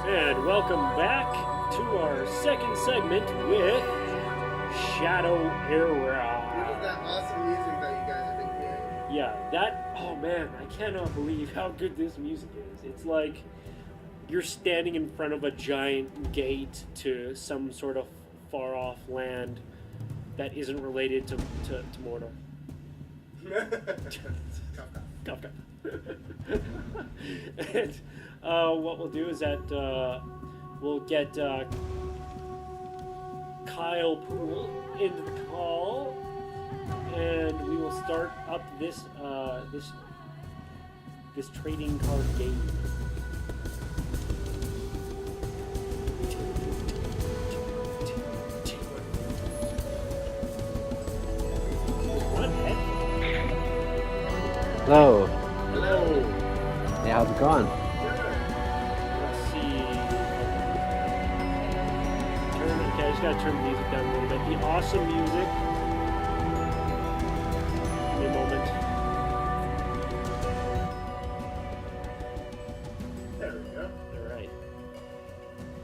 And welcome back to our second segment with Shadow What is Era. that awesome music that you guys have been hearing? Oh man, I cannot believe how good this music is. It's like you're standing in front of a giant gate to some sort of far off land that isn't related to Mordor. Kafka. And what we'll do is that we'll get Kyle Poole into the call, and we will start up this trading card game. What head? Hello. Hello. Hey, how's it going? Let's see. Okay, I just gotta turn the music down a little bit. The awesome music. Give me a moment. There we go. All right.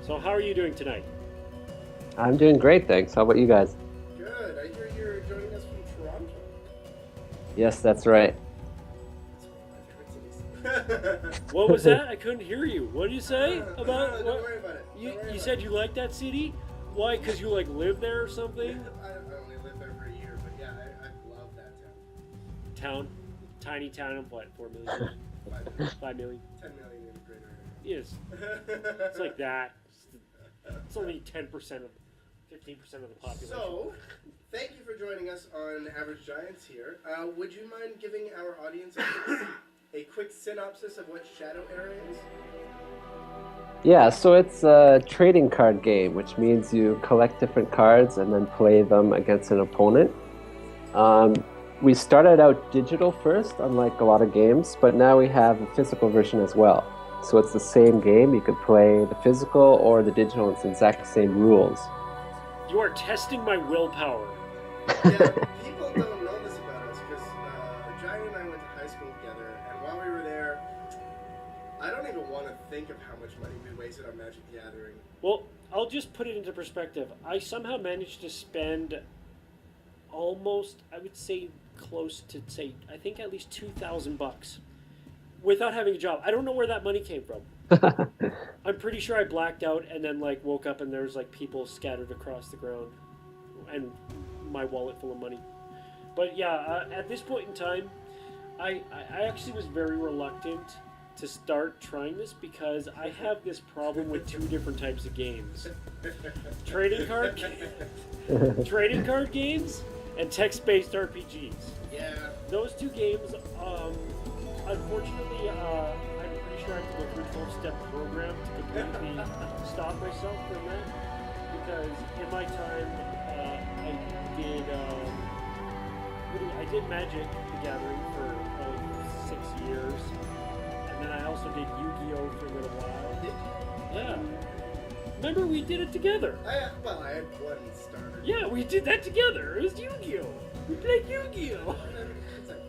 So, how are you doing tonight? I'm doing great, thanks. How about you guys? Good. I hear you're joining us from Toronto. Yes, that's right. That's one of my favorite cities. What was that? I couldn't hear you. What did you say about Don't what? worry about it. You said you like that city? Why? Because you like live there or something? I only lived there for a year, but yeah, I love that town. Town, tiny town of what? 4 million, 5 million. 10 million in the greater Yes, area. it's like that. It's only 10% of, 15% of the population. So, thank you for joining us on Average Giants here. Would you mind giving our audience a quick synopsis of what Shadow Era is? Yeah, so it's a trading card game, which means you collect different cards and then play them against an opponent. We started out digital first, unlike a lot of games, but now we have a physical version as well. So it's the same game. You could play the physical or the digital. It's the exact same rules. You are testing my willpower. Yeah, people don't know this about us because Giant and I went to high school together, and while we were there, I don't even want to think of how much money we wasted on Magic the Gathering. Well, I'll just put it into perspective. I somehow managed to spend almost, I would say, close to I think at least $2,000 without having a job. I don't know where that money came from. I'm pretty sure I blacked out and then like woke up and there was like people scattered across the ground, and my wallet full of money. But yeah, at this point in time, I actually was very reluctant to start trying this because I have this problem with two different types of games: trading card games and text-based RPGs. Yeah. Those two games, unfortunately, I'm pretty sure I have to go through a 12-step program to completely stop myself from that. Because in my time, I did Magic the Gathering for probably 6 years, and then I also did Yu-Gi-Oh for a little while. Yeah. Remember we did it together? I had one starter. Yeah, we did that together. It was Yu-Gi-Oh. We played Yu-Gi-Oh. It's like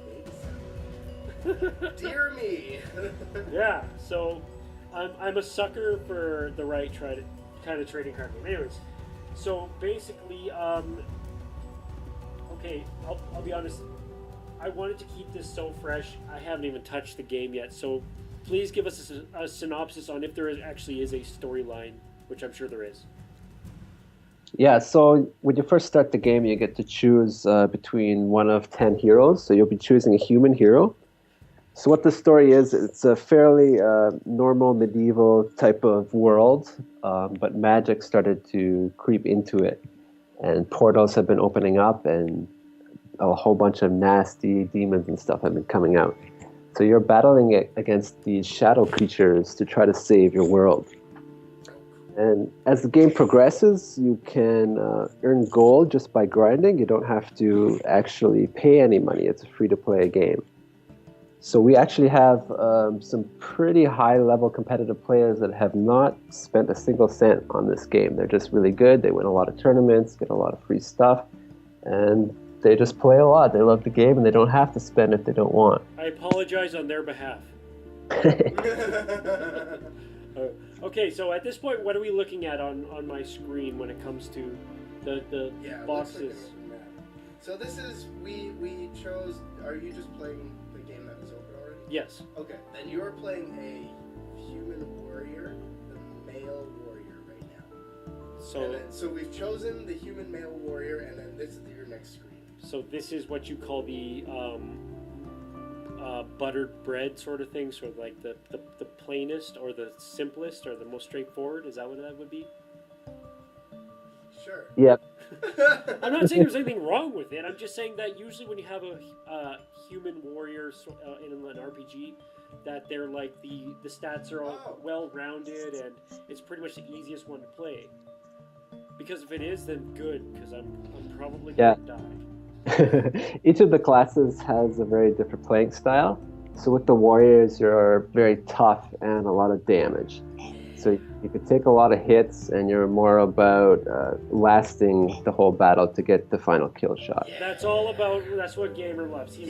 baby. Dear me. Yeah, so I'm a sucker for the right kind of trading card game. Anyways, so basically, okay, I'll be honest. I wanted to keep this so fresh. I haven't even touched the game yet. So please give us a synopsis on if there actually is a storyline, which I'm sure there is. Yeah, so when you first start the game, you get to choose between one of 10 heroes. So you'll be choosing a human hero. So what the story is, it's a fairly normal medieval type of world, but magic started to creep into it. And portals have been opening up, and a whole bunch of nasty demons and stuff have been coming out. So you're battling it against these shadow creatures to try to save your world. And as the game progresses, you can earn gold just by grinding. You don't have to actually pay any money. It's a free-to-play game. So we actually have some pretty high-level competitive players that have not spent a single cent on this game. They're just really good. They win a lot of tournaments, get a lot of free stuff, and they just play a lot. They love the game, and they don't have to spend if they don't want. I apologize on their behalf. Okay, so at this point, what are we looking at on my screen when it comes to the Yeah, it looks like boxes? an open map. So this is we chose. Are you just playing the game that was open already? Yes. Okay, then you are playing a human warrior, the male warrior right now. So So we've chosen the human male warrior, and then this is your next screen. so this is what you call the buttered bread sort of thing, sort of like the plainest or the simplest or the most straightforward. Is that what that would be? Sure. Yep. I'm not saying there's anything wrong with it. I'm just saying that usually when you have a human warrior in an RPG, that they're like the stats are all well rounded and it's pretty much the easiest one to play. Because if it is, then good. Because I'm probably gonna die. Each of the classes has a very different playing style. So with the warriors, you're very tough and a lot of damage. So you could take a lot of hits, and you're more about lasting the whole battle to get the final kill shot. That's all about. That's what gamer loves. He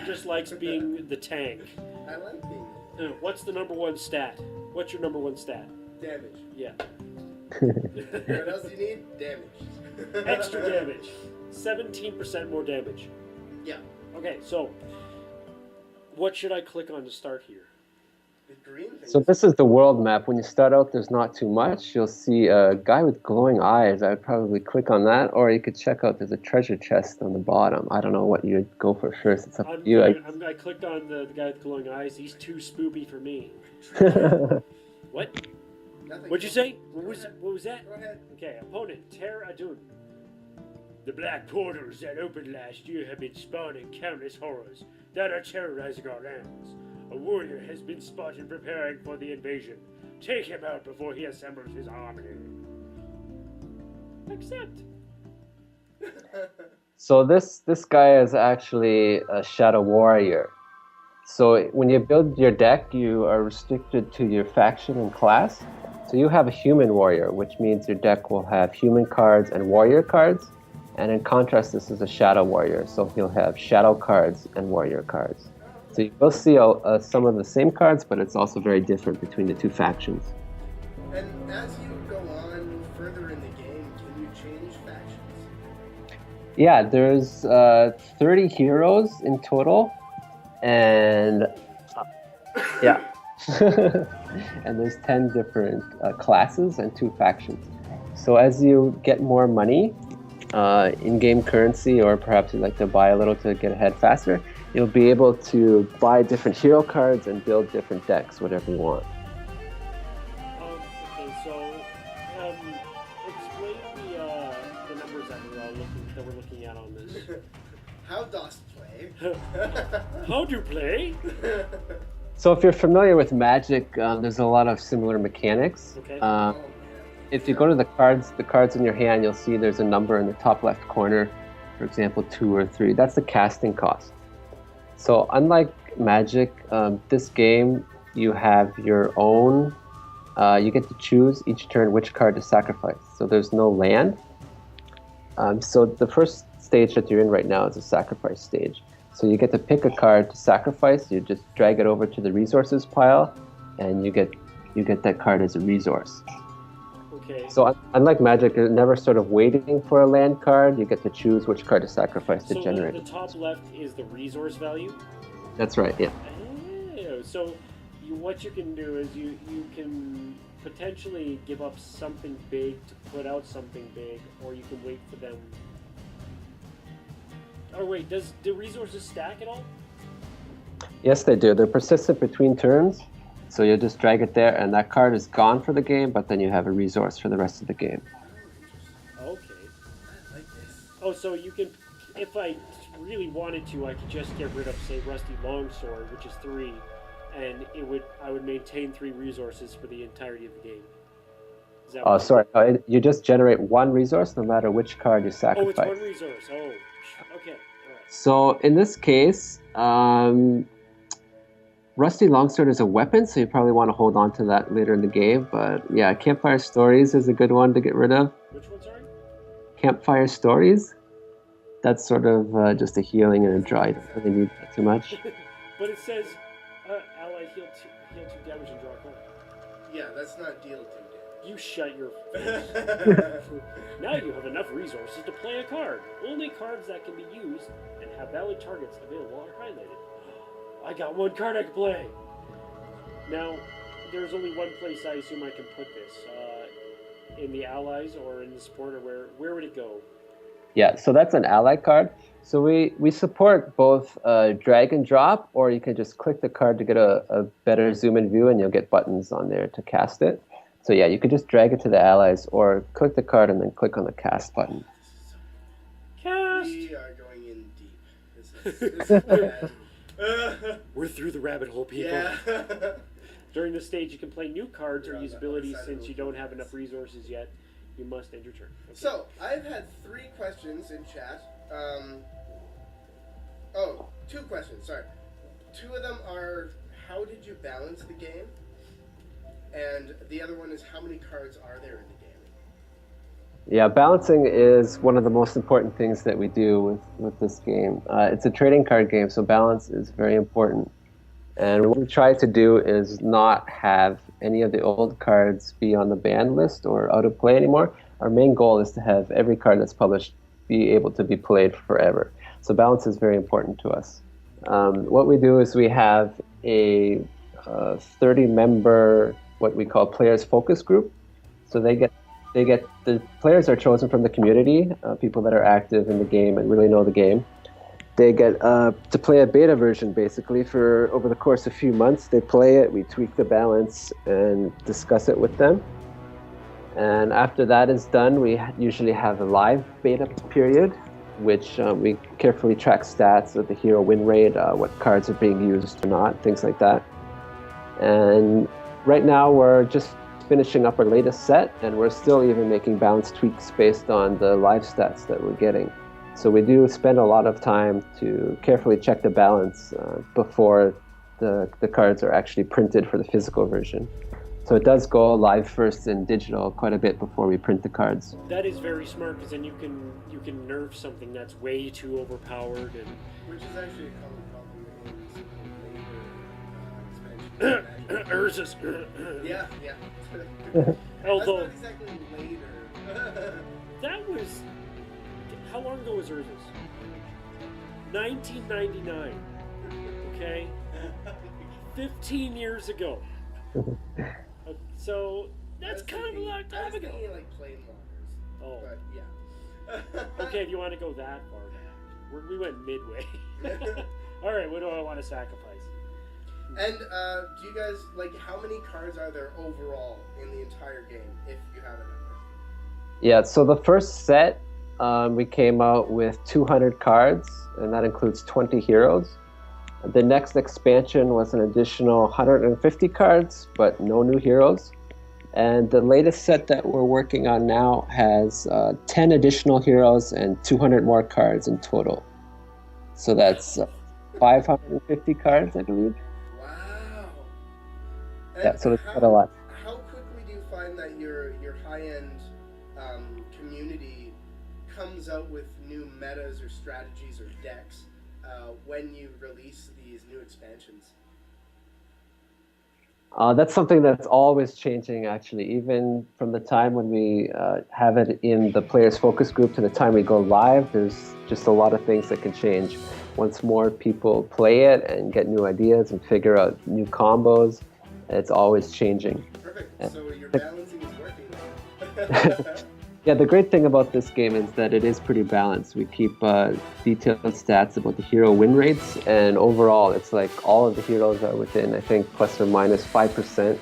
just likes being the tank. I like being What's the number one stat? What's your number one stat? damage. Yeah. What else do you need? Damage. Extra damage. 17% more damage. Yeah. Okay, so what should I click on to start here? The green thing. So this is the world map. When you start out, there's not too much. You'll see a guy with glowing eyes. I would probably click on that, or you could check out there's a treasure chest on the bottom. I don't know what you'd go for first. It's up to you. I clicked on the guy with glowing eyes. He's too spoopy for me. What? Nothing. What'd you say? What was that? Go ahead. Okay, opponent, Ter Adun. The black portals that opened last year have been spawning countless horrors that are terrorizing our lands. A warrior has been spotted preparing for the invasion. Take him out before he assembles his army. Accept. So this guy is actually a shadow warrior. So when you build your deck, you are restricted to your faction and class. So you have a human warrior, which means your deck will have human cards and warrior cards. And in contrast, this is a shadow warrior, so he'll have shadow cards and warrior cards. So you will see some of the same cards, but it's also very different between the two factions. And as you go on further in the game, can you change factions? Yeah, there's 30 heroes in total, and yeah, and there's 10 different classes and 2 factions. So as you get more money, in-game currency, or perhaps you'd like to buy a little to get ahead faster, you'll be able to buy different hero cards and build different decks, whatever you want. Okay, so explain the numbers that we're looking at on this. How dost play? How do play? So if you're familiar with Magic, there's a lot of similar mechanics. Okay. If you go to the cards in your hand, you'll see there's a number in the top left corner, for example, 2 or 3. That's the casting cost. So unlike Magic, this game, you have your own, you get to choose each turn which card to sacrifice. So there's no land. So the first stage that you're in right now is a sacrifice stage. So you get to pick a card to sacrifice, you just drag it over to the resources pile, and you get that card as a resource. Okay. So unlike Magic, you're never sort of waiting for a land card. You get to choose which card to sacrifice to generate. So the top left is the resource value? That's right, yeah. Oh, so what you can do is you can potentially give up something big to put out something big, or you can wait for them. Oh wait, do resources stack at all? Yes, they do. They're persistent between turns. So you just drag it there, and that card is gone for the game, but then you have a resource for the rest of the game. Okay. I like this. Oh, so you can, if I really wanted to, I could just get rid of, say, Rusty Longsword, which is 3, and I would maintain 3 resources for the entirety of the game. Is that Oh, sorry. You just generate 1 resource no matter which card you Oh, it's sacrifice. 1 resource. Oh, okay. All right. So in this case, Rusty Longsword is a weapon, so you probably want to hold on to that later in the game. But yeah, Campfire Stories is a good one to get rid of. Which one, sorry? Campfire Stories. That's sort of just a healing and a draw. You don't really need that too much. But it says, ally heal 2 damage and draw a card. Yeah, that's not deal to You shut your face. Now you have enough resources to play a card. Only cards that can be used and have valid targets available are highlighted. I got one card I can play. Now, there's only one place I assume I can put this. In the allies or in the support, or where would it go? Yeah, so that's an ally card. So we support both drag and drop, or you can just click the card to get a better zoom in view, and you'll get buttons on there to cast it. So yeah, you could just drag it to the allies, or click the card and then click on the cast button. Cast! We are going in deep. This is bad. We're through the rabbit hole, people. Yeah. During this stage, you can play new cards or You're on use the abilities other side of since the you don't have fence. enough resources yet. You must end your turn. Okay. So, I've had 3 questions in chat. Two questions, sorry. 2 of them are, how did you balance the game? And the other one is, how many cards are there in the game? Yeah, balancing is one of the most important things that we do with this game. It's a trading card game, so balance is very important. And what we try to do is not have any of the old cards be on the banned list or out of play anymore. Our main goal is to have every card that's published be able to be played forever. So balance is very important to us. What we do is we have a 30-member, what we call players focus group. So the players are chosen from the community, people that are active in the game and really know the game. They get to play a beta version, basically, for over the course of a few months. They play it, we tweak the balance, and discuss it with them. And after that is done, we usually have a live beta period, which we carefully track stats of the hero win rate, what cards are being used or not, things like that. And right now, we're just finishing up our latest set, and we're still even making balance tweaks based on the live stats that we're getting. So we do spend a lot of time to carefully check the balance before the cards are actually printed for the physical version. So it does go live first in digital quite a bit before we print the cards. That is very smart, because then you can nerf something that's way too overpowered. And Which is actually a common problem in some of the later expansions. Ursus. Yeah. Although That's not exactly later. that was, how long ago was Ursus? 1999. Okay, 15 years ago. So that's kind of a long I time was ago. thinking like Planeswalkers. Oh. But yeah. Okay, if you want to go that far back, we went midway. All right, what do I want to sacrifice? And do you guys, like, how many cards are there overall in the entire game, if you have a number? Yeah, so the first set, we came out with 200 cards, and that includes 20 heroes. The next expansion was an additional 150 cards, but no new heroes. And the latest set that we're working on now has 10 additional heroes and 200 more cards in total. So that's 550 cards, I believe. Wow. And Yeah, so it's quite a lot. How quickly do you find that your high-end community comes out with new metas or strategies or decks when you release these new expansions? That's something that's always changing, actually. Even from the time when we have it in the players focus group to the time we go live, there's just a lot of things that can change. Once more people play it and get new ideas and figure out new combos, it's always changing. Perfect. So your balancing is working. Yeah, the great thing about this game is that it is pretty balanced. We keep detailed stats about the hero win rates, and overall, it's like all of the heroes are within, I think, plus or minus 5%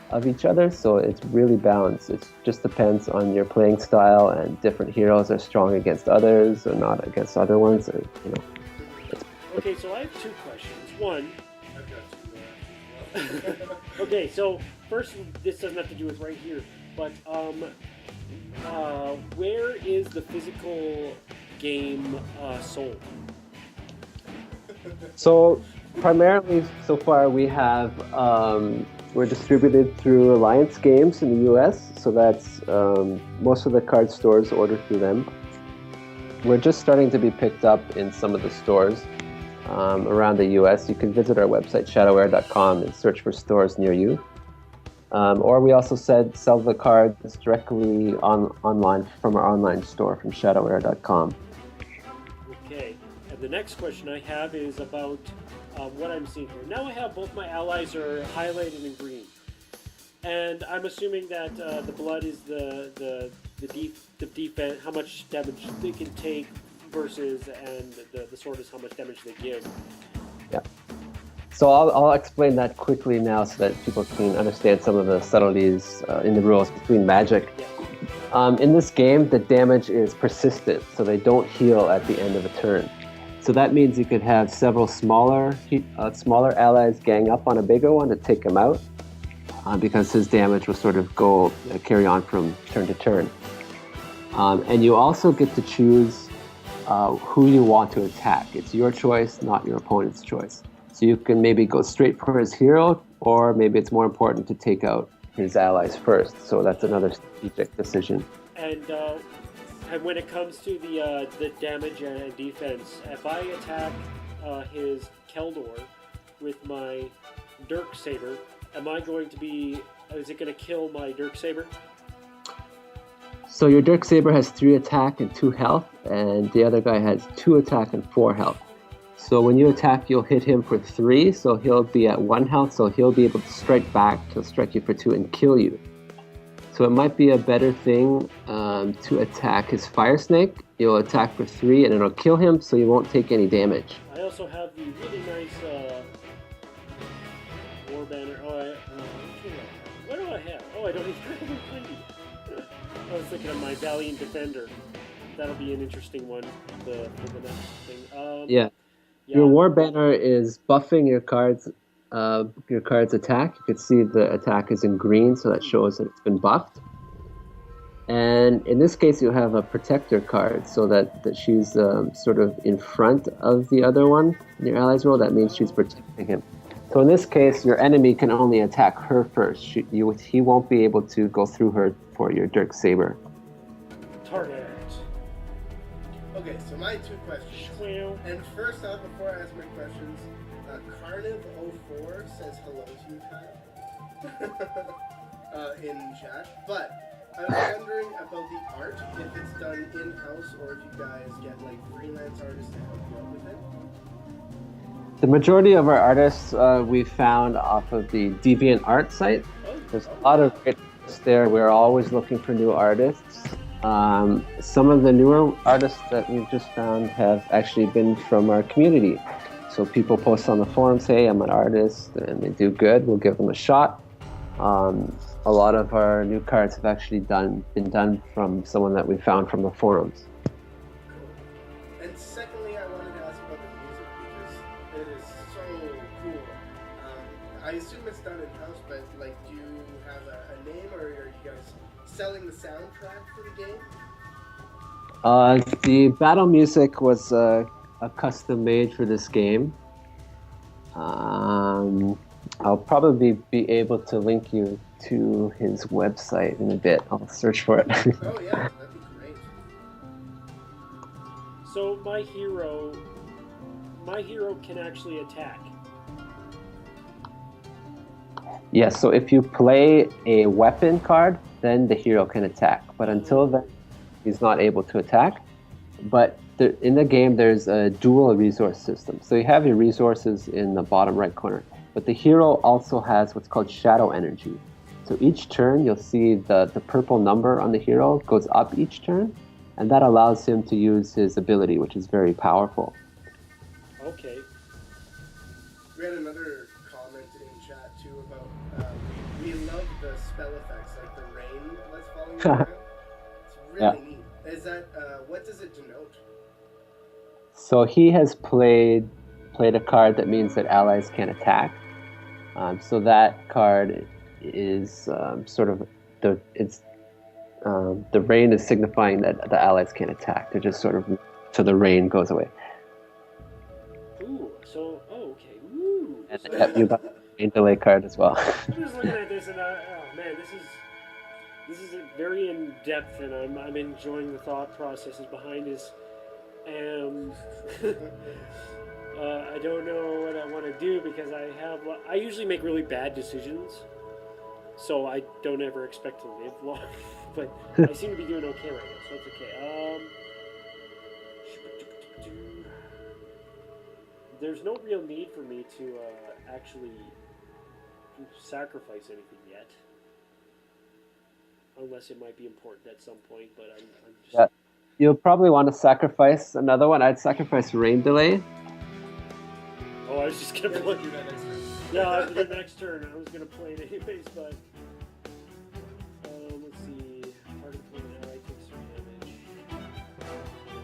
of each other, so it's really balanced. It just depends on your playing style, and different heroes are strong against others or not against other ones. Or, Okay, so I have 2 questions. One, I've got 2 more as well. okay, so first, this doesn't have to do with right here, but where is the physical game sold? So primarily, so far, we have we're distributed through Alliance Games in the U.S. So that's most of the card stores order through them. We're just starting to be picked up in some of the stores around the U.S. You can visit our website shadowair.com and search for stores near you. Or we also sell the cards directly online from our online store from shadowair.com. Okay. And the next question I have is about what I'm seeing here. Now I have both my allies are highlighted in green, and I'm assuming that the blood is the defense, how much damage they can take versus, and the sword is how much damage they give. Yeah. So I'll explain that quickly now so that people can understand some of the subtleties in the rules between magic. Yeah. In this game, the damage is persistent, so they don't heal at the end of a turn. So that means you could have several smaller allies gang up on a bigger one to take him out, because his damage will sort of carry on from turn to turn. And you also get to choose who you want to attack. It's your choice, not your opponent's choice. So you can maybe go straight for his hero, or maybe it's more important to take out his allies first. So that's another strategic decision. And when it comes to the damage and defense, if I attack his Keldor with my Dirk Saber, is it going to kill my Dirk Saber? So your Dirk Saber has 3 attack and 2 health, and the other guy has 2 attack and 4 health. So when you attack, you'll hit him for 3, so he'll be at 1 health, so he'll be able to strike back. He'll strike you for 2 and kill you. So it might be a better thing to attack his Fire Snake. You'll attack for 3 and it'll kill him, so you won't take any damage. I also have the really nice War Banner. What do I have? Oh, I don't even have it. I was thinking of my Valiant Defender. That'll be an interesting one for the next thing. Yeah. Your War Banner is buffing your card's attack. You can see the attack is in green, so that shows that it's been buffed. And in this case, you have a protector card, so that she's sort of in front of the other one in your allies roll. That means she's protecting him. So in this case, your enemy can only attack her first. He won't be able to go through her for your Dirk Saber. Target. Okay, so my 2 questions. And first off, before I ask my questions, Carniv04 says hello to you, Kyle, in chat. But I was wondering about the art, if it's done in-house or if you guys get like freelance artists to help you out with it. The majority of our artists we found off of the DeviantArt site. There's a lot of great artists there. We're always looking for new artists. Some of the newer artists that we've just found have actually been from our community. So people post on the forums, hey, I'm an artist, and they do good, we'll give them a shot. A lot of our new cards have actually been done from someone that we found from the forums. Cool. And secondly, I wanted to ask about the music because it is so cool. I assume it's done in-house, but like, do you have a name, or are you guys selling the soundtrack for the game? The battle music was a custom made for this game. I'll probably be able to link you to his website in a bit. I'll search for it. Oh yeah, that'd be great. So my hero can actually attack. Yes, so if you play a weapon card, then the hero can attack. But until then, he's not able to attack. But in the game, there's a dual resource system. So you have your resources in the bottom right corner. But the hero also has what's called shadow energy. So each turn, you'll see the purple number on the hero goes up each turn. And that allows him to use his ability, which is very powerful. Okay. We had another comment in chat too about we love the spell effects, like the rain that's falling around. It's really neat. Is that what does it denote? So he has played a card that means that allies can attack. So that card is sort of the rain is signifying that the allies can't attack. They're just sort of so the rain goes away. Ooh, so okay. Ooh. And you got a rain delay card as well. I'm just looking at this and oh man, this is very in depth, and I'm enjoying the thought processes behind this. And I don't know what I want to do because I usually make really bad decisions. so I don't ever expect to live long. But I seem to be doing okay right now, so it's okay. There's no real need for me to actually sacrifice anything yet, unless it might be important at some point. But I'm just. Yeah. You'll probably want to sacrifice another one. I'd sacrifice rain delay. Oh, I was just gonna Yeah, play. do that next time. Yeah, after the next turn, I was gonna play it anyways, but let's see. Target opponent ally takes 3 damage.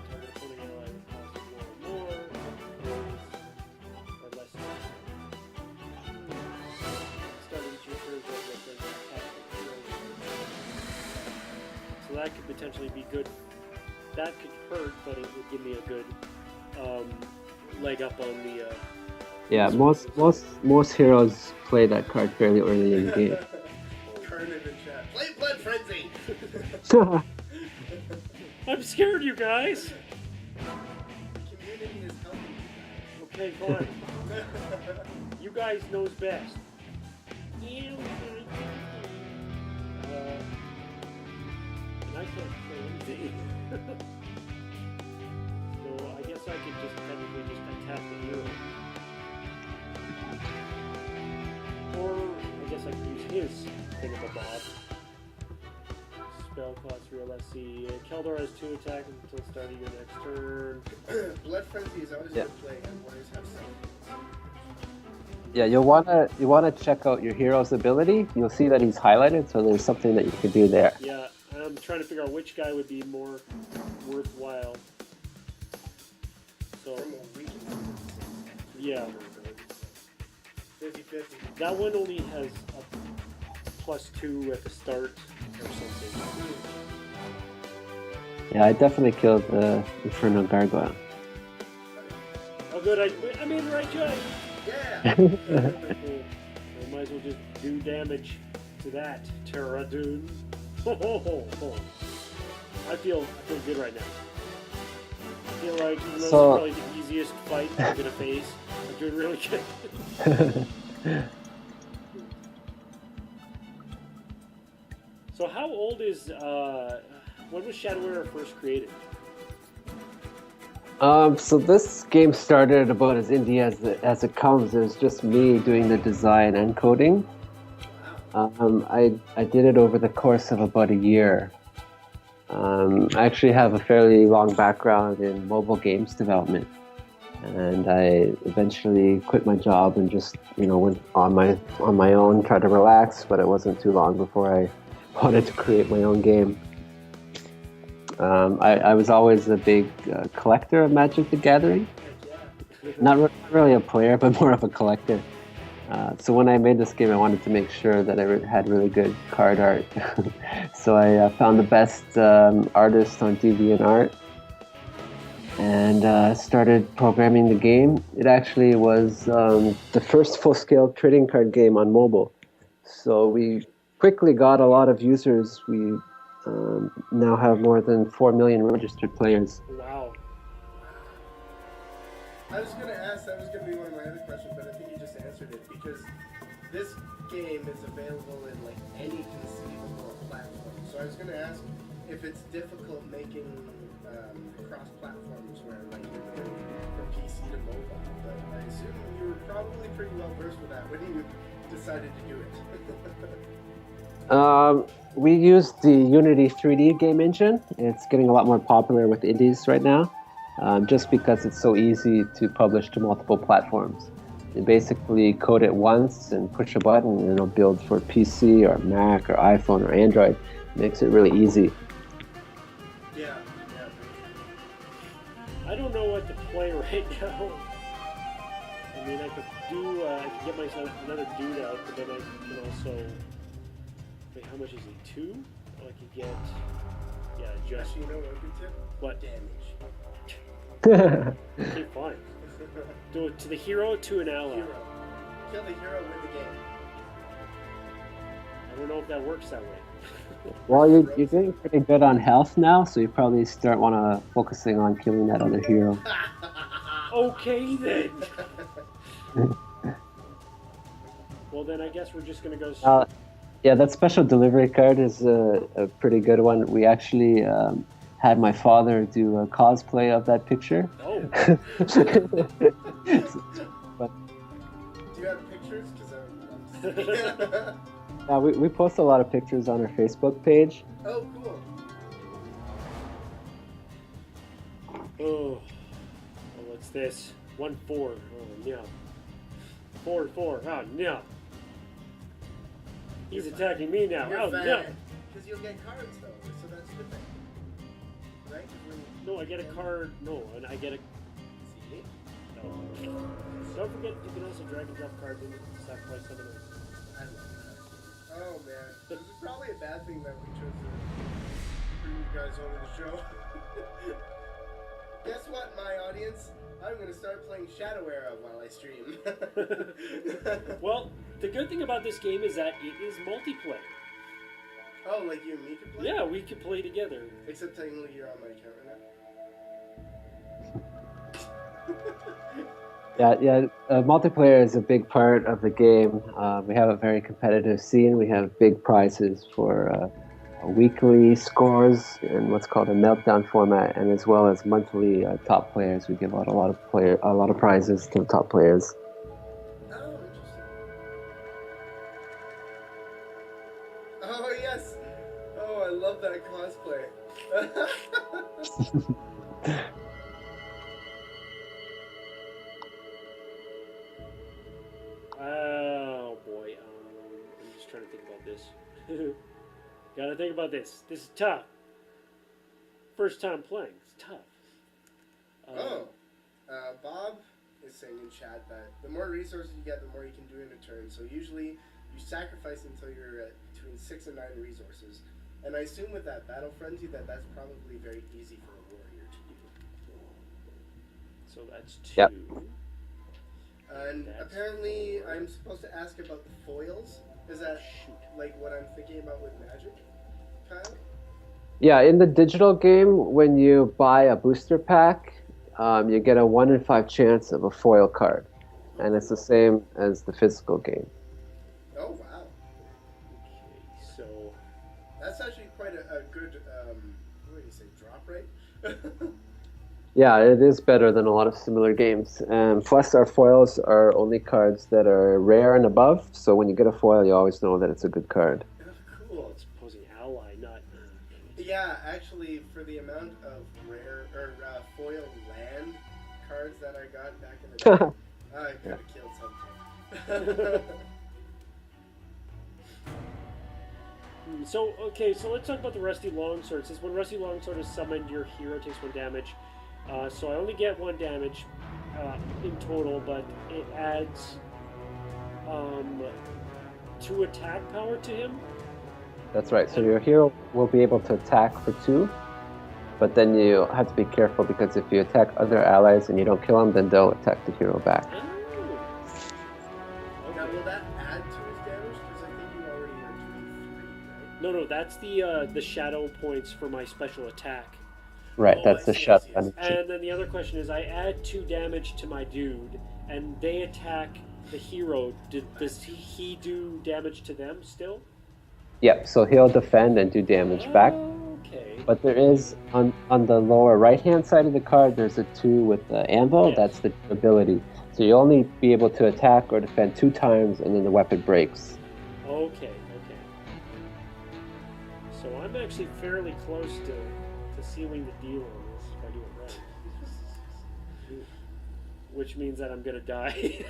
Target opponent ally will cost 1 or more, or less. Start each of your turns with an attack with 0. So that could potentially be good. That could hurt, but it would give me a good leg up on the. Yeah, most heroes play that card fairly early in the game. Carnage in chat. Play Blood Frenzy! I'm scared, you guys. The community is helping you guys. Okay, fine. You guys knows best. And I can't play anything. So I guess I could just technically just attack the hero. Or I guess I could use his thingamabob. Spell cost real. Let's see. Keldor has 2 attacks until starting your next turn. Blood Frenzy is always a good play, and warriors have some. Yeah, you'll wanna check out your hero's ability. You'll see that he's highlighted, so there's something that you could do there. Yeah, I'm trying to figure out which guy would be more worthwhile. So, yeah. 50-50. That one only has a +2 at the start or something. Yeah, I definitely killed the Inferno Gargoyle. Oh, good. I made the right choice. Yeah! Cool. I might as well just do damage to that. Terra Dune. Ho, ho, ho, ho. I feel good right now. I feel like even though this is probably the easiest fight I'm gonna face, I'm doing really good. So how old is when was Shadow Era first created? So this game started about as indie as it comes. It was just me doing the design and coding. I did it over the course of about a year. I actually have a fairly long background in mobile games development, and I eventually quit my job and just went on my own, tried to relax. But it wasn't too long before I wanted to create my own game. I was always a big collector of Magic the Gathering. Not really a player, but more of a collector. So when I made this game, I wanted to make sure that it had really good card art. So I found the best artist on DeviantArt and started programming the game. It actually was the first full-scale trading card game on mobile. So we quickly got a lot of users. We now have more than 4 million registered players. Wow. I was going to ask, that was going to be one of my other questions, but I think you just answered it, because this game is available in like any conceivable platform. So I was going to ask if it's difficult making cross-platforms where like you're going from PC to mobile, but I assume you were probably pretty well versed with that when you decided to do it. We use the Unity 3D game engine. It's getting a lot more popular with indies right now, just because it's so easy to publish to multiple platforms. You basically code it once and push a button and it'll build for PC or Mac or iPhone or Android. It makes it really easy. Yeah. I don't know what to play right now. I mean, I could get myself another dude out, but then I can also. Wait, how much is it? 2? Oh, I could get. Yeah, just. Actually, you know what would be tip? What? Damage. Okay, fine. Do it to the hero, to an ally. Hero. Kill the hero, win the game. I don't know if that works that way. Well, you're doing pretty good on health now, so you probably want to focusing on killing that other hero. Okay, then. Well, then I guess we're just going to go... Yeah, that special delivery card is a pretty good one. We actually had my father do a cosplay of that picture. Oh, But Do you have pictures? Because I would love to see. we post a lot of pictures on our Facebook page. Oh, cool. oh, what's this? 1-4. Oh no. 4-4. Oh no. He's attacking me now. You're Oh fat. no. Because you'll get cards, though, so that's a good thing. Right? 'Cause when- No, I get a card. No, and I get a. See? No. Don't forget, you can also drag and drop cards and sacrifice some of them. I love that. Oh, man. This is probably a bad thing that we chose to bring you guys over the show. Guess what, my audience? I'm going to start playing Shadow Era while I stream. Well, the good thing about this game is that it is multiplayer. Oh, like you and me can play? Yeah, we could play together. Except technically you're on my account right now. Yeah. Multiplayer is a big part of the game. We have a very competitive scene. We have big prizes for weekly scores in what's called a meltdown format, and as well as monthly top players. We give out a lot of prizes to the top players. Oh, interesting. Oh, yes! Oh, I love that cosplay. Oh boy, I'm just trying to think about this. Gotta think about this. This is tough. First time playing. It's tough. Bob is saying in chat that the more resources you get, the more you can do in a turn. So usually you sacrifice until you're at between 6 and 9 resources. And I assume with that battle frenzy that's probably very easy for a warrior to do. So that's 2. Yep. And That's apparently 4. I'm supposed to ask about the foils. Is that like what I'm thinking about with Magic, Kyle? Yeah, in the digital game, when you buy a booster pack, you get a 1 in 5 chance of a foil card, and it's the same as the physical game. Oh, wow. Okay, so That's actually quite a good, what do you say, drop rate? Yeah, it is better than a lot of similar games. Plus, our foils are only cards that are rare and above, so when you get a foil, you always know that it's a good card. Cool. it's opposing ally, not. Yeah, actually, for the amount of rare or foil land cards that I got back in the day, I could have killed something. So let's talk about the Rusty Longsword. Since when Rusty Longsword is summoned, your hero takes 1 damage. So I only get 1 damage in total, but it adds 2 attack power to him. That's right. So your hero will be able to attack for 2, but then you have to be careful because if you attack other allies and you don't kill them, then they'll attack the hero back. Oh. Now, Okay. will that add to his damage? Because I think you already are doing 3, right? No, that's the shadow points for my special attack. Right, Oh, that's I the see, I shot. see, I see. And then the other question is, I add 2 damage to my dude, and they attack the hero. Does he do damage to them still? Yep, so he'll defend and do damage back. Okay. But there is, on the lower right-hand side of the card, there's a 2 with the anvil. Yes. That's the ability. So you only be able to attack or defend 2 times, and then the weapon breaks. Okay. So I'm actually fairly close to sealing the deal on this if I do it right. Which means that I'm gonna die.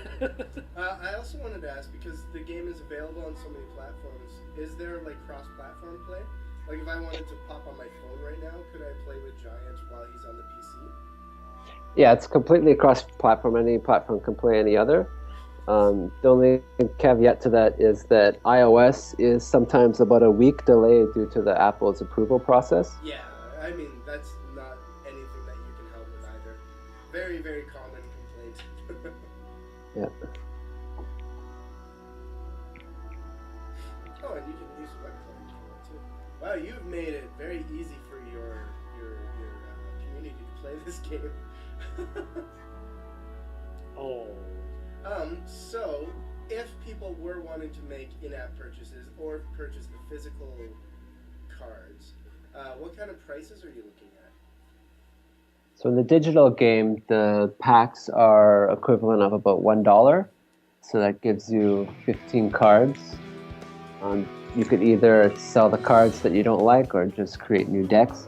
I also wanted to ask, because the game is available on so many platforms, is there like cross-platform play? Like if I wanted to pop on my phone right now, could I play with Giant while he's on the PC? Yeah, it's completely cross-platform. Any platform can play any other. The only caveat to that is that iOS is sometimes about a week delayed due to the Apple's approval process. Yeah, I mean, that's not anything that you can help with either. Very, very common complaint. Yeah. Oh, and you can use webcam if you want to. Wow, you've made it very easy for your community to play this game. Oh. So if people were wanting to make in-app purchases or purchase the physical cards, what kind of prices are you looking at? So in the digital game, the packs are equivalent of about $1. So that gives you 15 cards. You could either sell the cards that you don't like or just create new decks.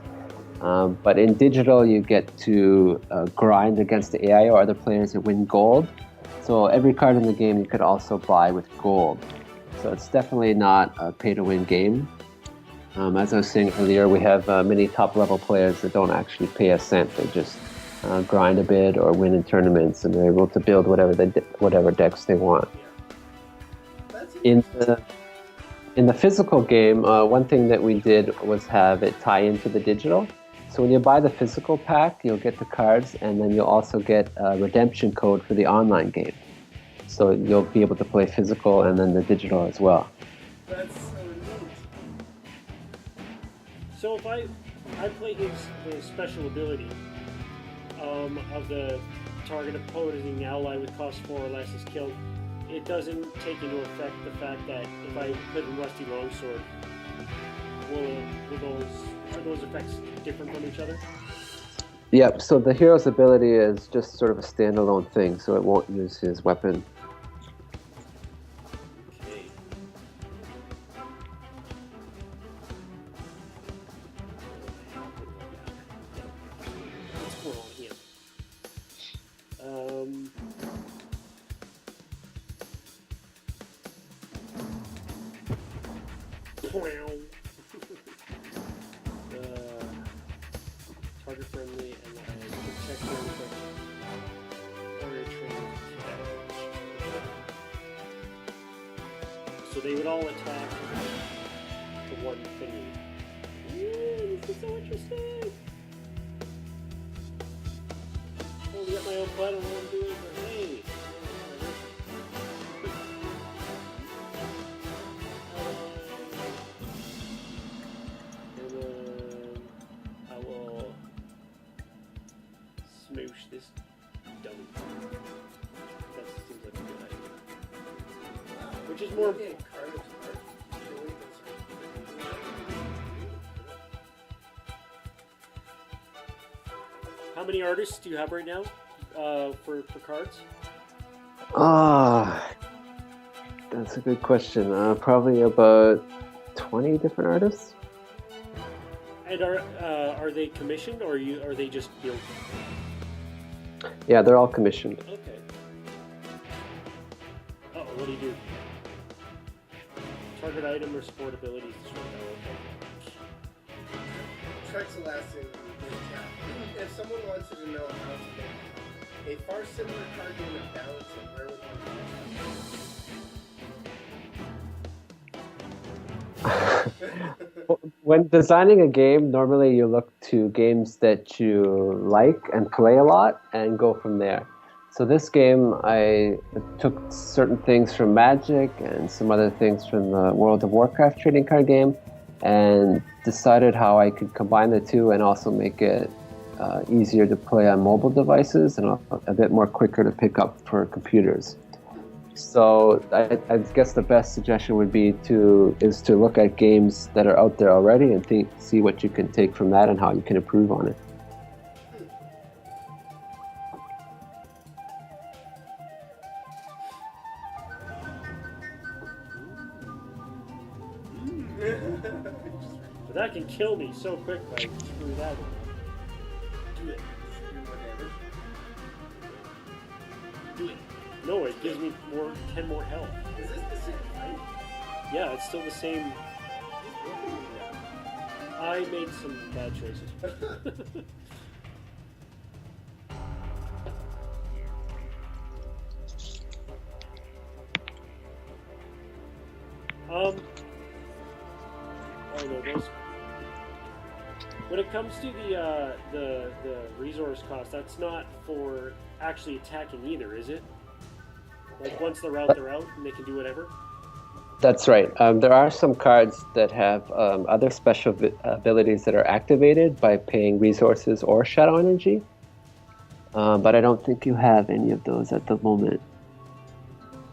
But in digital, you get to grind against the AI or other players and win gold. So every card in the game you could also buy with gold. So it's definitely not a pay-to-win game. As I was saying earlier, we have many top-level players that don't actually pay a cent. They just grind a bit or win in tournaments, and they're able to build whatever decks they want. In the physical game, one thing that we did was have it tie into the digital. So when you buy the physical pack, you'll get the cards, and then you'll also get a redemption code for the online game. So you'll be able to play physical and then the digital as well. That's so neat. So if I play the special ability of the target opposing ally with cost 4 or less is killed, it doesn't take into effect the fact that if I put in Rusty Longsword, are those effects different from each other? Yep, so the hero's ability is just sort of a standalone thing, so it won't use his weapon. Okay. What's going on here? Target friendly and protect them. Warrior trained attack. So they would all attack the one thingy. Ooh, this is so interesting! Oh, we got my own butt, I don't want to do it, but hey! And then I will smoosh this dummy. That seems like a good idea. Which is more. How many artists do you have right now for cards? That's a good question. Probably about 20 different artists. And are they commissioned or are they just built? Yeah, they're all commissioned. Okay. Oh, what do you do? Target item or support abilities. Treks the last thing. If someone wanted to know how to make a far similar card game of balancing, where would one go? When designing a game, normally you look to games that you like and play a lot and go from there. So this game, I took certain things from Magic and some other things from the World of Warcraft trading card game and decided how I could combine the two and also make it easier to play on mobile devices and a bit more quicker to pick up for computers. So I guess the best suggestion would be to look at games that are out there already and see what you can take from that and how you can improve on it. But that can kill me so quick if I screw that one. Do it. Do whatever. Do it. No, it gives me 10 more health. Is this the same fight? Yeah, it's still the same. I made some bad choices. I know those. When it comes to the resource cost, that's not for actually attacking either, is it? Like once they're out and they can do whatever? That's right. There are some cards that have other special abilities that are activated by paying resources or shadow energy. But I don't think you have any of those at the moment.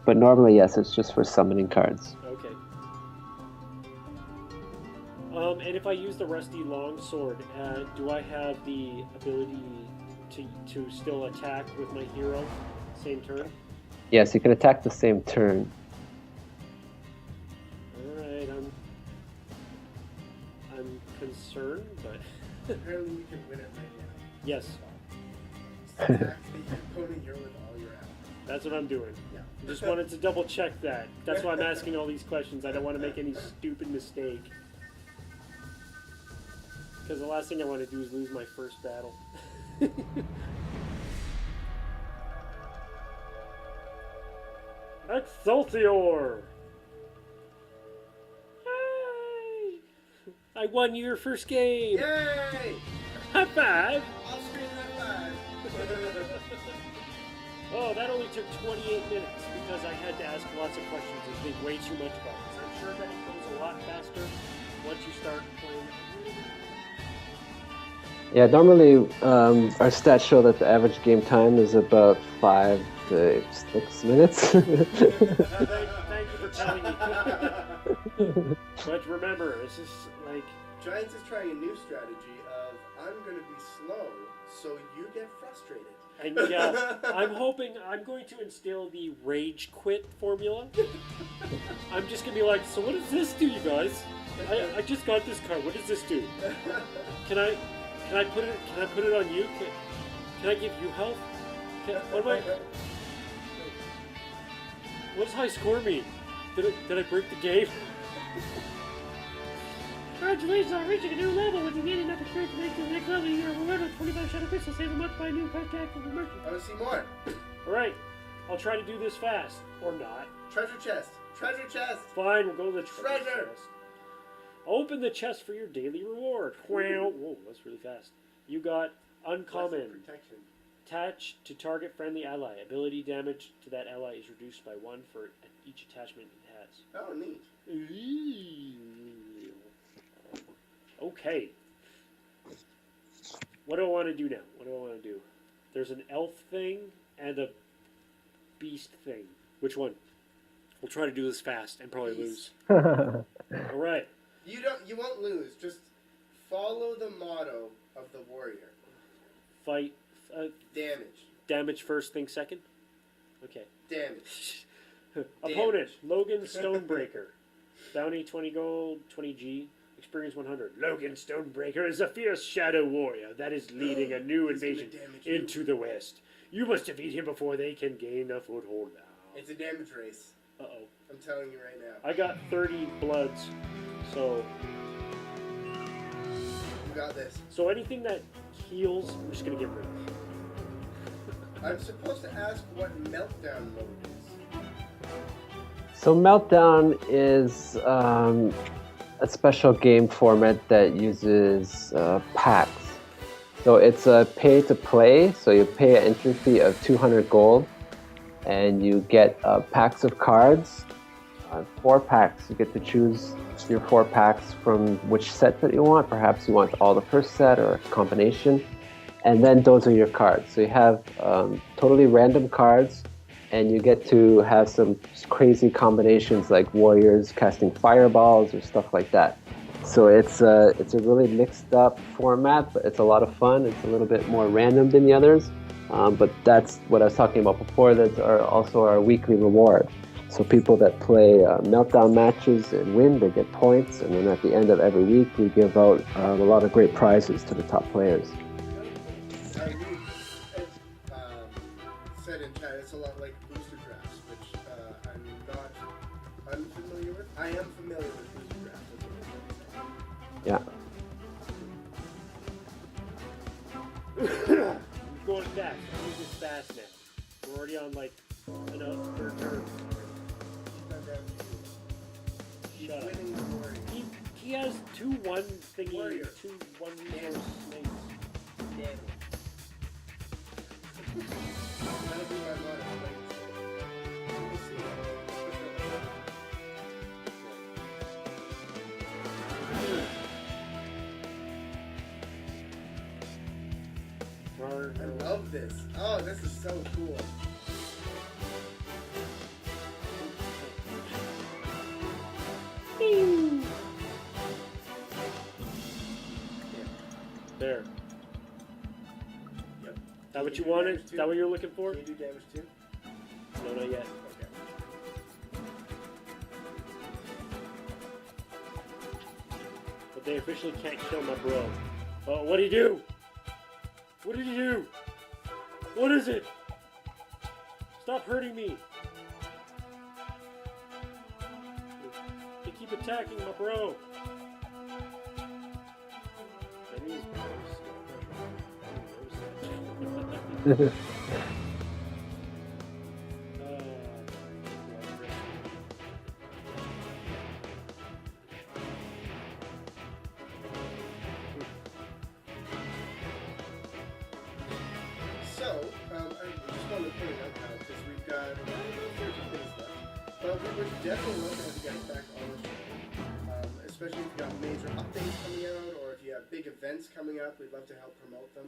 But normally, yes, it's just for summoning cards. Okay. And if I use the rusty longsword, do I have the ability to still attack with my hero same turn? Yes, you can attack the same turn. All right, I'm concerned, but Apparently we can win it right now. yes, Just attack the opponent you're with all your out. that's what I'm doing. Yeah. Just wanted to double check that. That's why I'm asking all these questions. I don't want to make any stupid mistake. Because the last thing I want to do is lose my first battle. Excelsior! Yay! I won your first game! Yay! High five! Off-screen high five. Oh, that only took 28 minutes because I had to ask lots of questions and think way too much about it. I'm sure that it goes a lot faster once you start playing. Yeah, normally our stats show that the average game time is about 5 to 6 minutes. Thank you for telling me. But remember, it's just like Giants is trying a new strategy of I'm going to be slow so you get frustrated. And yeah, I'm hoping I'm going to instill the rage quit formula. I'm just gonna be like, so what does this do, you guys? I just got this card. What does this do? Can I put it on you? Can I give you health? What does high score mean? Did I break the game? Congratulations on reaching a new level. When you gain enough experience to make the next level, you are rewarded with 25 shadow crystals. Save a month by a new contact with the merchant. I want to see more. Alright, I'll try to do this fast. Or not. Treasure chest. Treasure chest. Fine, we'll go to the Treasure. chest. Open the chest for your daily reward. Wow. Whoa, that's really fast. You got uncommon. Blessed protection. Attach to target friendly ally. Ability damage to that ally is reduced by 1 for each attachment it has. Oh, neat. Okay. What do I want to do now? What do I want to do? There's an elf thing and a beast thing. Which one? We'll try to do this fast and probably Beast. lose. All right. You won't lose. Just follow the motto of the warrior. Fight. Damage. Damage first, thing second. Okay. Damage. Opponent, Logan Stonebreaker. Bounty 20 gold, 20 G. Experience 100. Logan Stonebreaker is a fierce shadow warrior that is leading a new He's gonna invasion damage you. into the west. You must defeat him before they can gain a foothold now. It's a damage race. Uh-oh. I'm telling you right now. I got 30 bloods, so You got this. anything that heals, I'm just going to get rid of. I'm supposed to ask what meltdown mode is. So Meltdown is a special game format that uses packs. So it's a pay to play, so you pay an entry fee of 200 gold and you get packs of cards, 4 packs. You get to choose your 4 packs from which set that you want. Perhaps you want all the first set or a combination. And then those are your cards. So you have totally random cards and you get to have some crazy combinations like warriors casting fireballs or stuff like that. So it's a really mixed up format, but it's a lot of fun. It's a little bit more random than the others, but that's what I was talking about before. That's also our weekly reward. So people that play meltdown matches and win, they get points, and then at the end of every week, we give out a lot of great prizes to the top players. Said in chat, it's a lot like booster drafts, which I'm not unfamiliar with. I am familiar with booster drafts. That's what Yeah. I'm going fast. I'm moving fast now. We're already on like another third turn. Shut up. winning the warrior. He has 2-1 thingy, Warrior. 2-1 resource snakes. Damn it. That'll be my motto. We'll see. I love this. Oh, this is so cool. There. Yep. That what you Can do wanted? damage Is too? that what you're looking for? Can you do damage too? No, not yet. Okay. But they officially can't kill my bro. Oh, what'd he do? What did he do? What is it? Stop hurting me. They keep attacking my bro. Maybe he's gross. So, I just wanted to point it out now because we've got about 30 minutes left. But we would definitely love to have you guys back on the show, especially if you've got major updates coming out or if you have big events coming up. We'd love to help promote them.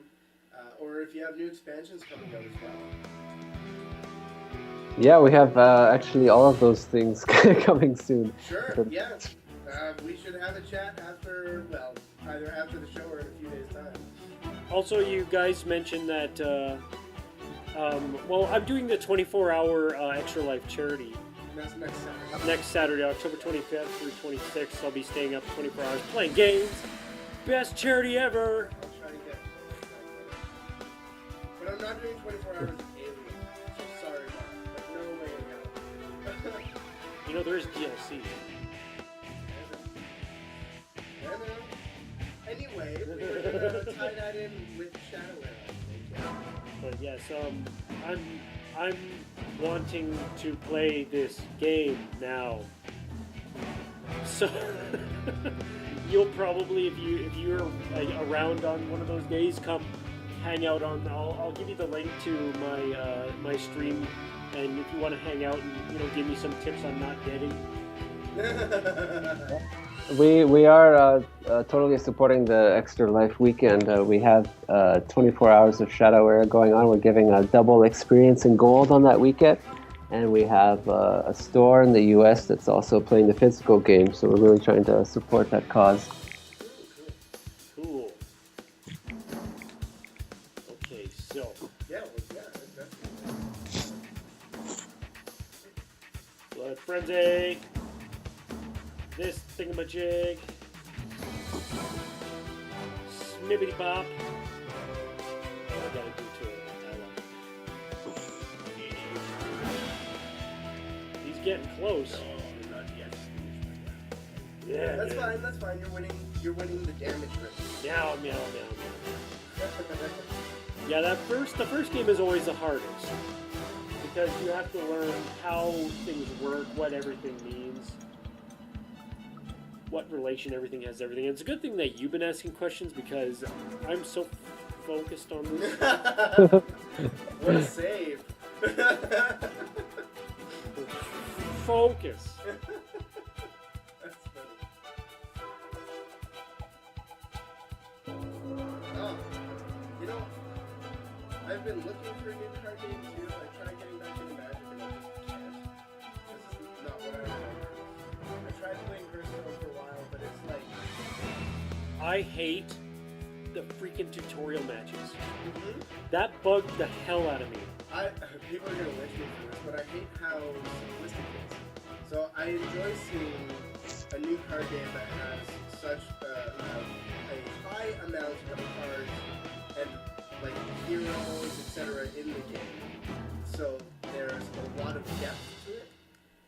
Or if you have new expansions coming out as well. Yeah, we have actually all of those things coming soon. Sure, yeah. We should have a chat after, well, either after the show or in a few days' time. Also, you guys mentioned that, well, I'm doing the 24-hour Extra Life charity. That's next Saturday. Next Saturday, October 25th through 26th, I'll be staying up 24 hours playing games. Best charity ever! I'll try to get it. But I'm not doing 24 hours of Alien, so sorry, Mark. There's no way in hell. You know, there is DLC. Anyway, we're gonna tie that in with Shadowware, I think. But yes, I'm wanting to play this game now. So you'll probably, if you're like, around on one of those days, come hang out on. I'll give you the link to my stream, and if you want to hang out and give me some tips on not getting. We are totally supporting the Extra Life weekend. We have 24 hours of Shadowware going on. We're giving a double experience in gold on that weekend. And we have a store in the US that's also playing the physical game. So we're really trying to support that cause. Cool. Okay, so. Yeah, definitely. Blood Frenzy. This thingamajig. Snippity bop. Oh, I gotta do to it. He's getting close. Not yet. Yeah. That's fine. That's fine. You're winning the damage rate. Meow, meow, meow, meow. Yeah, the first game is always the hardest because you have to learn how things work, what everything means, what relation everything has to everything. And it's a good thing that you've been asking questions because I'm so focused on this. What a save. Focus. That's funny. Oh, I've been looking for a new card game too. I tried getting back into Magic and I just can't. This is not what I remember. I tried playing Hearthstone for a while, but it's like... I hate the freaking tutorial matches. Mm-hmm. That bugged the hell out of me. People are going to lynch me for this, but I hate how simplistic it is. So I enjoy seeing a new card game that has such a high amount of cards and like heroes, etc. in the game. So there's a lot of depth to it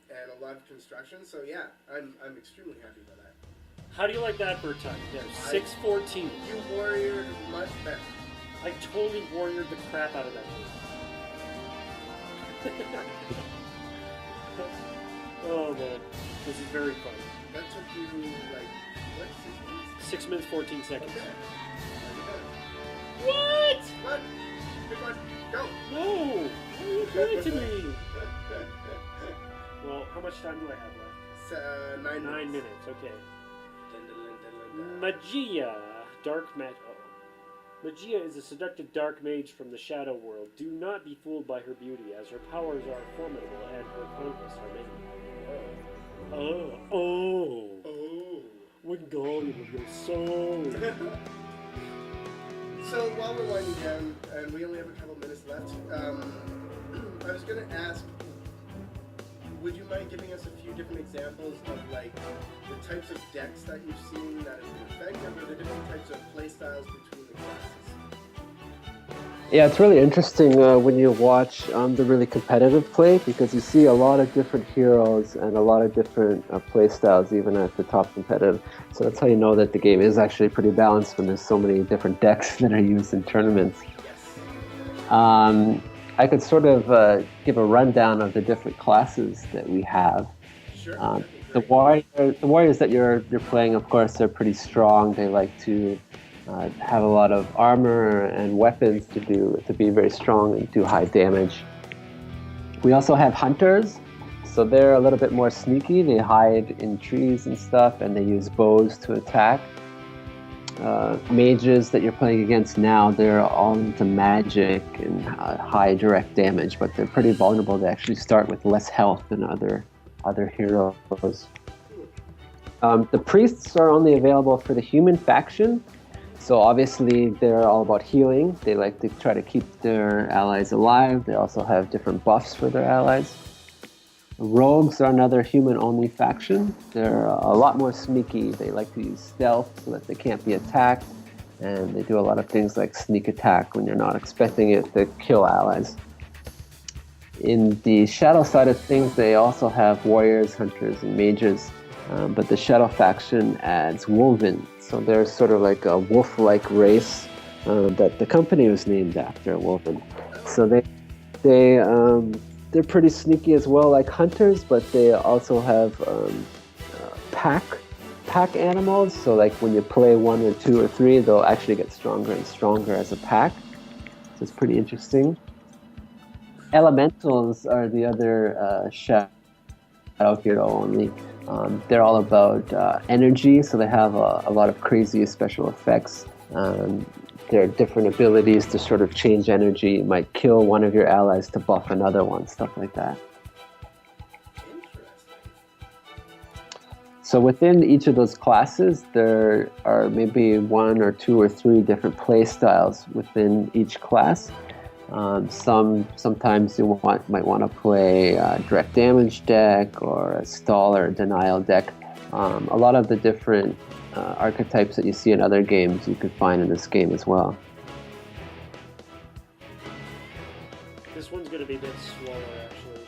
and a lot of construction. So yeah, I'm extremely happy about that. How do you like that for a time? There, 614. You warriored much better. I totally warriored the crap out of that game. Oh man, this is very fun. That took you like what, 6 minutes? 6 minutes 14 seconds. Okay. What? What? Pick one. Go. No! Why are you doing to me? Well, how much time do I have left? It's, 9 minutes. 9 minutes. Okay. Dun, dun, dun, dun, dun, dun. Magia, dark magic. Oh. Magia is a seductive dark mage from the shadow world. Do not be fooled by her beauty, as her powers are formidable and her conquests are many. Oh. Wingardium of your soul. So while we're winding down, and we only have a couple minutes left, I was going to ask, would you mind giving us a few different examples of like the types of decks that you've seen that have been effective, or the different types of play styles between the classes? Yeah, it's really interesting when you watch the really competitive play because you see a lot of different heroes and a lot of different play styles even at the top competitive. So that's how you know that the game is actually pretty balanced when there's so many different decks that are used in tournaments. Yes. I could sort of give a rundown of the different classes that we have. Sure. The warriors that you're playing, of course, are pretty strong. They like to have a lot of armor and weapons to be very strong and do high damage. We also have hunters, so they're a little bit more sneaky. They hide in trees and stuff, and they use bows to attack. Mages that you're playing against now, they're all into magic and high direct damage, but they're pretty vulnerable. They actually start with less health than other heroes. The priests are only available for the human faction. So obviously they're all about healing. They like to try to keep their allies alive. They also have different buffs for their allies. Rogues are another human-only faction. They're a lot more sneaky. They like to use stealth so that they can't be attacked. And they do a lot of things like sneak attack when you're not expecting it to kill allies. In the shadow side of things, they also have warriors, hunters, and mages. But the shadow faction adds wolven. So they're sort of like a wolf-like race that the company was named after, wolven. So they're pretty sneaky as well, like hunters, but they also have pack animals. So like when you play 1 or 2 or 3, they'll actually get stronger and stronger as a pack. So it's pretty interesting. Elementals are the other shadow hero only. They're all about energy, so they have a lot of crazy special effects. There are different abilities to sort of change energy. You might kill one of your allies to buff another one, stuff like that. Interesting. So within each of those classes, there are maybe 1 or 2 or 3 different play styles within each class. Sometimes you might want to play a direct damage deck or a stall or a denial deck. A lot of the different archetypes that you see in other games you could find in this game as well. This one's going to be a bit slower, actually.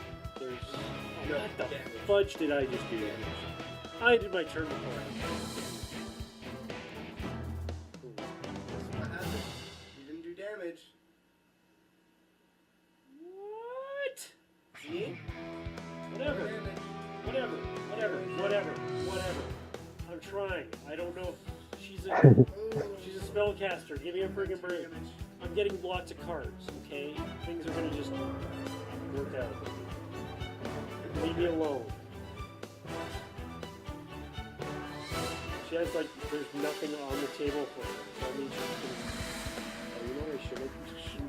What the fudge did I just do? I did my turn before. What happened? You didn't do damage. What? See? Whatever. I'm trying. I don't know. She's a spellcaster. Give me a friggin' break. I'm getting lots of cards, okay? Things are gonna just work out. Leave me alone. She has like, there's nothing on the table for her. So I mean, she's gonna, oh, you know, I shouldn't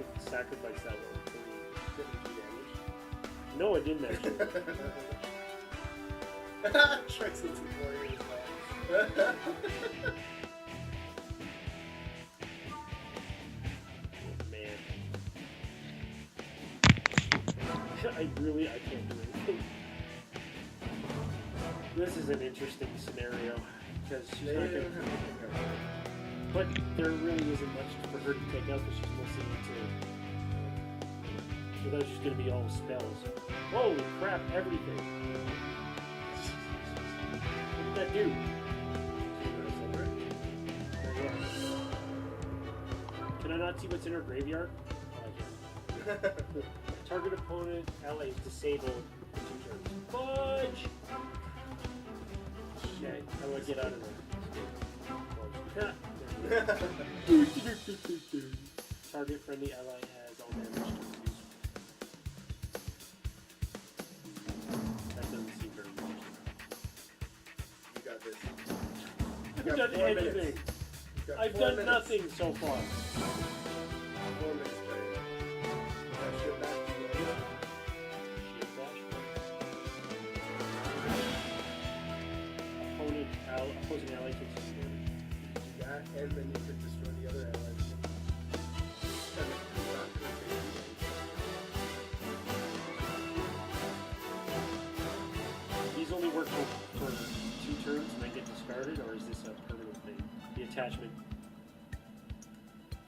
have sacrificed that one. Didn't do damage. No, I didn't actually. Tricks into warriors. Man. I can't do anything. This is an interesting scenario because she's not gonna. But there really isn't much for her to take out because she's mostly into. So that's just gonna be all spells. Holy crap! Everything. What did that do? Can I not see what's in her graveyard? Oh, I can. Target opponent ally is disabled for 2 turns. Fudge! Okay, how do I get out of there? Target friendly ally has all damage. That doesn't seem very much. You got this. I haven't done anything. I've done nothing so far. 4 minutes, right? Ship back to you. Shit dash. Opposing ally takes a damage. Yeah, and then you could destroy the other allies. attachment.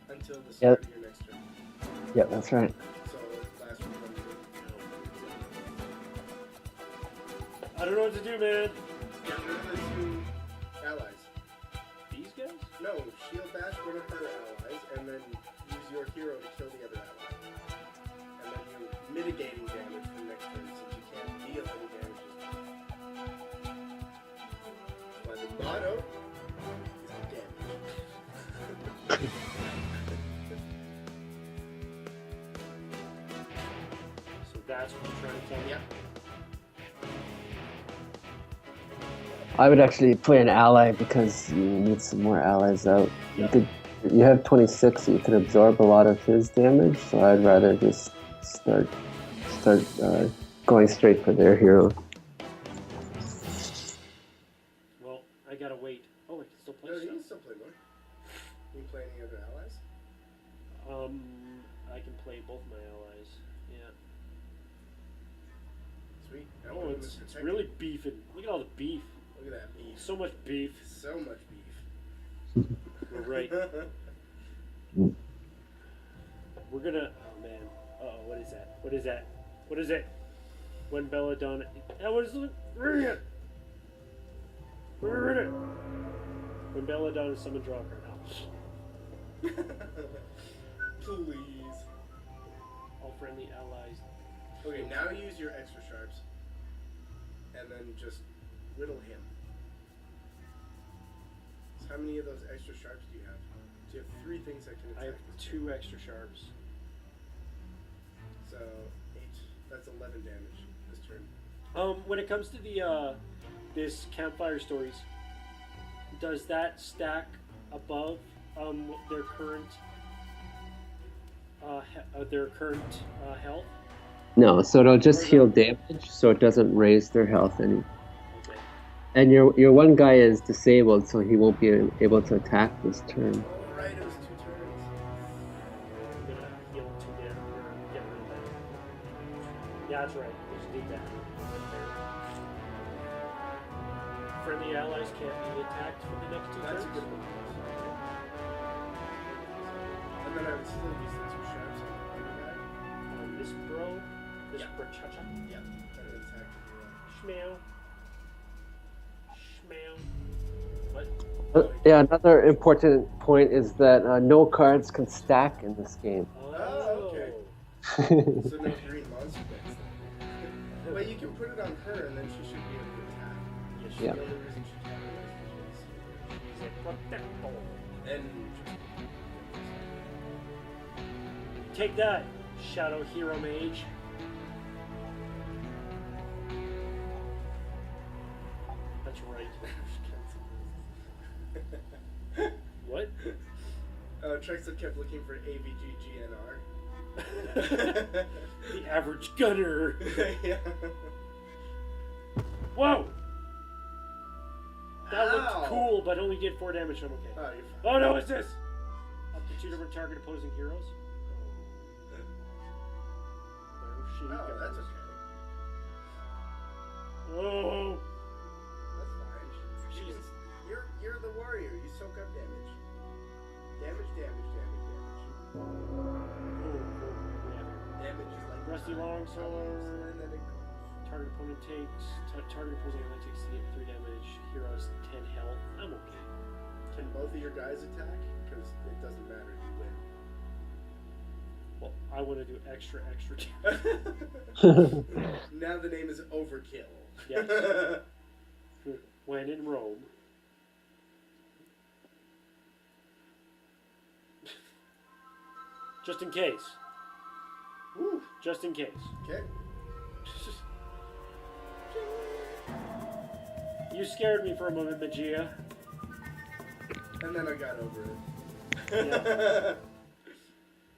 Until the Yeah. start of your next turn. Yeah, that's right. So it lasts for 1 turn. I don't know what to do, man. Get rid of the 2 allies. These guys? No, shield bash one of her allies, and then use your hero to kill the other ally. And then you're mitigating damage for next turn since you can't deal any damage. But the motto is the damage. So that's what you're trying to tell me? Yeah. I would actually play an ally because you need some more allies out. Yeah. You have 26, so you can absorb a lot of his damage. So I'd rather just start going straight for their hero. Well, I gotta wait. Oh, I can still play No, you stuff. can still play more. You can play any other allies? I can play both my allies. Yeah. Sweet. Now Oh, we're it's protected. really beefing. Look at all the beef. Look at that beef. So much beef. So much beef. We're right. We're gonna. Oh man. Uh-oh, what is that? What is that? What is it? When Belladonna. What is it? Bring it! Bring it! When Belladonna summons draw a card. Please. All friendly allies. Okay, now use your extra sharps. And then just riddle him. So how many of those extra sharps do you have? So you have 3 things that can attack I have this 2 extra sharps. turn. So 8. That's 11 damage this turn. When it comes to the this campfire stories, does that stack above their current health? No, so it'll just heal damage, so it doesn't raise their health any. Okay. And your one guy is disabled, so he won't be able to attack this turn. Oh, right, it was 2 turns. I'm gonna heal 2 damage or get rid of that. Yeah, that's right. We just need that. Friendly allies can't be attacked for the next 2 That's a turns. good one. And then I would still use the 2 sharps on the guy. This bro, this Yeah. brachacha, Yeah. And then attack the hero. schmeow, schmeow. What? Yeah, another important point is that no cards can stack in this game. Oh, okay. So no green monster decks then. But you can put it on her and then she should be able to attack. Yes, Yeah. The only reason she can't is she's a protector. and Take that, Shadow Hero Mage. That's right. What? Trexler kept looking for AVG GNR. The average gunner. Yeah. Whoa! That Ow. looked cool, but only did 4 damage. I'm okay. Oh, you're fine. Oh no, what's this? Up to 2 different target opposing heroes. There she Oh, goes. that's okay. Oh, That's fine. She's- You're the warrior. You soak up damage. Damage. oh, yeah. Damage is like Rusty Longsword. And then it goes. Target opponent takes. Target opposing ally takes 3 damage. Heroes 10 health. I'm okay. Can both of your guys attack? Because it doesn't matter. You win. Well, I want to do extra. Now the name is Overkill. Yes. When in Rome. Just in case. Woo. Just in case. Okay. You scared me for a moment, Magia. And then I got over it. Yeah.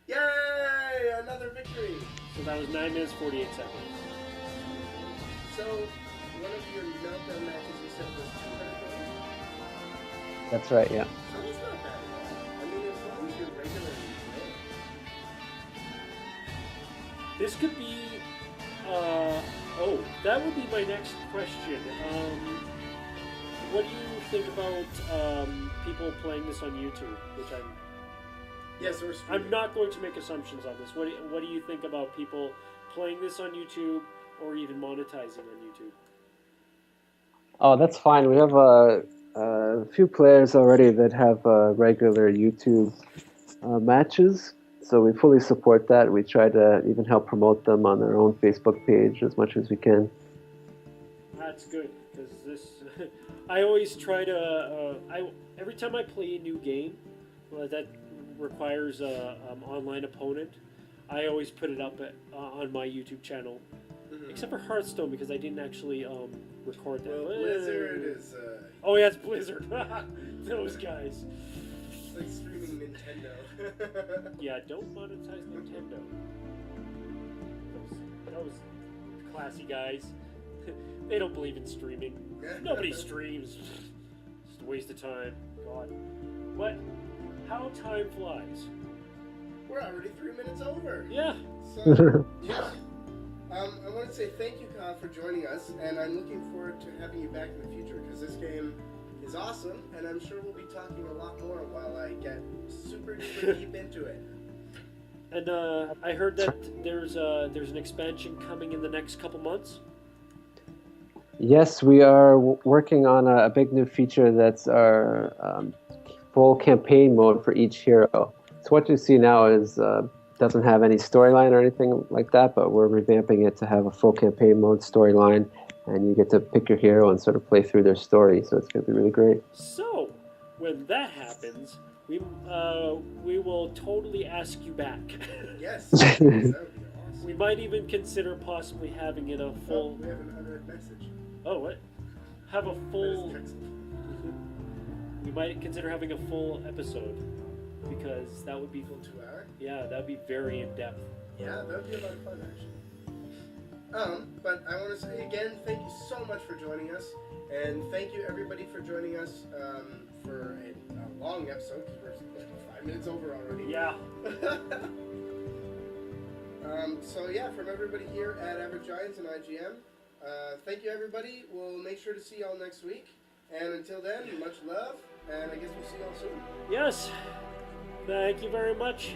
Yay! Another victory! So that was 9 minutes 48 seconds. So, one of your meltdown matches you said was 200 points? That's right, yeah. So it's not bad at all. I mean, as long as you're regularly good. This could be. Oh, that would be my next question. what do you think about people playing this on YouTube? Which Yes, we're streaming. I'm not going to make assumptions on this. What do you think about people playing this on YouTube or even monetizing on YouTube? Oh, that's fine. We have a few players already that have regular YouTube matches, so we fully support that. We try to even help promote them on their own Facebook page as much as we can. That's good because this. I always try to. Every time I play a new game that requires a online opponent, I always put it up on my YouTube channel. Except for Hearthstone because I didn't actually record that. Well, Blizzard is. Oh yeah, it's Blizzard. Those guys. It's like streaming Nintendo. Yeah, don't monetize Nintendo. Those classy guys. They don't believe in streaming. Nobody streams. Just a waste of time. God. But how time flies. We're already 3 minutes over. Yeah. So, yeah. I want to say thank you, Kyle, for joining us, and I'm looking forward to having you back in the future because this game is awesome, and I'm sure we'll be talking a lot more while I get super duper deep into it. And I heard that there's an expansion coming in the next couple months. Yes, we are working on a big new feature that's our full campaign mode for each hero. So what you see now is doesn't have any storyline or anything like that, but we're revamping it to have a full campaign mode storyline, and you get to pick your hero and sort of play through their story. So it's going to be really great. So when that happens, we will totally ask you back. Yes, that would be awesome. We might even consider possibly having it a full. We have an unread message. Oh, what? Have a full. That is text. We might consider having a full episode because that would be. Full 2 hour? Yeah, that'd be very in depth. Yeah, that would be a lot of fun, actually. But I want to say again, thank you so much for joining us, and thank you everybody for joining us for a long episode because we're like 5 minutes over already. Yeah. So yeah, from everybody here at Average Giants and IGM, thank you everybody. We'll make sure to see y'all next week, and until then, much love, and I guess we'll see y'all soon. Yes. Thank you very much.